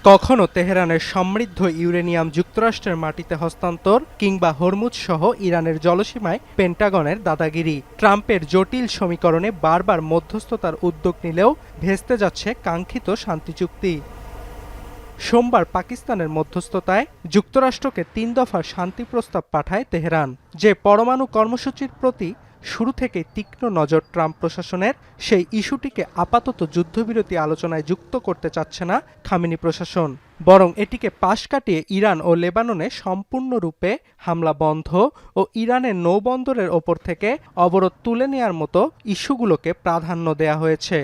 কখনো তেহরানের সমৃদ্ধ ইউরেনিয়াম যুক্তরাষ্ট্রের মাটিতে হস্তান্তর কিংবা হরমুজ সহ ইরানের জলসীমায় পেন্টাগনের দাদাগিরি। ট্রাম্পের জটিল সমীকরণে বারবার মধ্যস্থতার উদ্যোগ নিলেও ভেস্তে যাচ্ছে কাঙ্ক্ষিত শান্তি চুক্তি। সোমবার পাকিস্তানের মধ্যস্থতায় যুক্তরাষ্ট্রকে ৩ দফার শান্তি প্রস্তাব পাঠায় তেহরান, যে পরমাণু কর্মসূচির প্রতি শুরু থেকেই তীক্ষ্ণ নজর ট্রাম্প প্রশাসনের। সেই ইস্যুটিকে আপাতত যুদ্ধবিরতি আলোচনায় যুক্ত করতে চাচ্ছে না খামেনি প্রশাসন, বরং এটিকে পাশ কাটিয়ে ইরান ও লেবাননে সম্পূর্ণরূপে হামলা বন্ধ ও ইরানের নৌবন্দরের ওপর থেকে অবরোধ তুলে নেয়ার মতো ইস্যুগুলোকে প্রাধান্য দেয়া হয়েছে।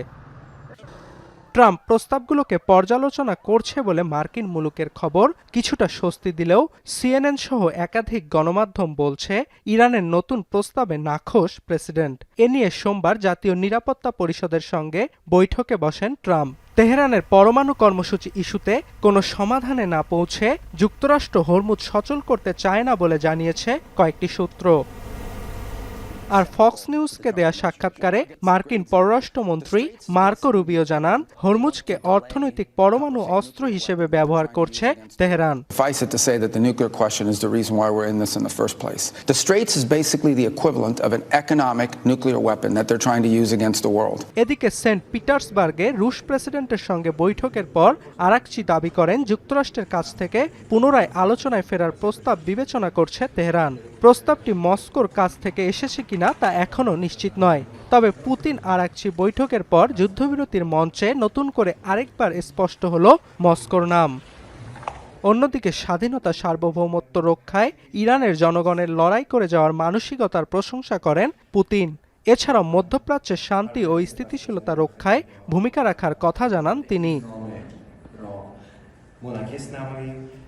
ট্রাম্প প্রস্তাবগুলোকে পর্যালোচনা করছে বলে মার্কিন মুলুকের খবর কিছুটা স্বস্তি দিলেও সিএনএন সহ একাধিক গণমাধ্যম বলছে ইরানের নতুন প্রস্তাবে নাখোশ প্রেসিডেন্ট। এ নিয়ে সোমবার জাতীয় নিরাপত্তা পরিষদের সঙ্গে বৈঠকে বসেন ট্রাম্প। তেহরানের পরমাণু কর্মসূচি ইস্যুতে কোনো সমাধানে না পৌঁছে যুক্তরাষ্ট্র হরমুজ সচল করতে চায় না বলে জানিয়েছে কয়েকটি সূত্র। আর ফক্স নিউজকে দেয়া সাক্ষাৎকারে মার্কিন পররাষ্ট্রমন্ত্রী মার্কো রুবিও জানান, হরমুজকে অর্থনৈতিক পরমাণু অস্ত্র হিসেবে ব্যবহার করছে Tehran. Suffice it to say that the nuclear question is the reason why we're in this in the first place. The Straits is basically the equivalent of an economic nuclear weapon that they're trying to use against the world. এদিকে Saint পিটার্সবার্গে রুশ প্রেসিডেন্টের সঙ্গে বৈঠকের পর Araghchi দাবি করেন, যুক্তরাষ্ট্রের কাছ থেকে পুনরায় আলোচনায় ফেরার প্রস্তাব বিবেচনা করছে তেহরান। প্রস্তাবটি মস্কোর কাছ থেকে এসেছে কিনা তা এখনও নিশ্চিত নয়। তবে পুতিন আরাকচি বৈঠকের পর যুদ্ধবিরতির মঞ্চে নতুন করে আরেকবার স্পষ্ট হলো মস্কোর নাম। অন্যদিকে স্বাধীনতা সার্বভৌমত্ব রক্ষায় ইরানের জনগণের লড়াই করে যাওয়ার মানসিকতার প্রশংসা করেন পুতিন। এছাড়াও মধ্যপ্রাচ্যের শান্তি ও স্থিতিশীলতা রক্ষায় ভূমিকা রাখার কথা জানান তিনি।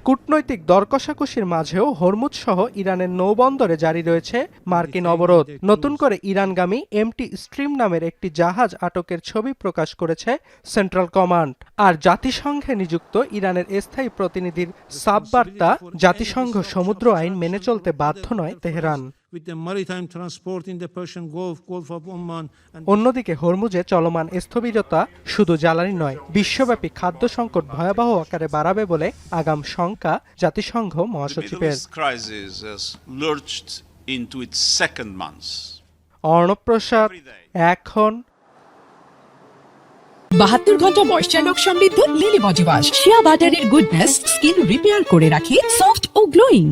কূটনৈতিক দরকষাকষির মাঝেও হরমুজ সহ ইরানের নৌবন্দরে জারি রয়েছে মার্কিন অবরোধ। নতুন করে ইরানগামী এমটি স্ট্রিম নামের একটি জাহাজ আটকের ছবি প্রকাশ করেছে সেন্ট্রাল কমান্ড। আর জাতিসংঘে নিযুক্ত ইরানের স্থায়ী প্রতিনিধির সাববার্তা, জাতিসংঘ সমুদ্র আইন মেনে চলতে বাধ্য নয় তেহরান। অন্যদিকে হরমুজে চলমান স্থবিরতা শুধু জ্বালানি নয়, বিশ্বব্যাপী খাদ্য সংকট ভয়াবহ আকারে বাড়াবে বলে আগাম শঙ্কা জাতিসংঘ মহাসচিবের। অর্ণব প্রসাদ, এখন। 72 ঘন্টা ময়েশ্চার লক সমৃদ্ধ লিলি বডি ওয়াশ, শিয়া বাটারের গুডনেস স্কিন রিপেয়ার করে রাখে সফট ও গ্লোয়িং।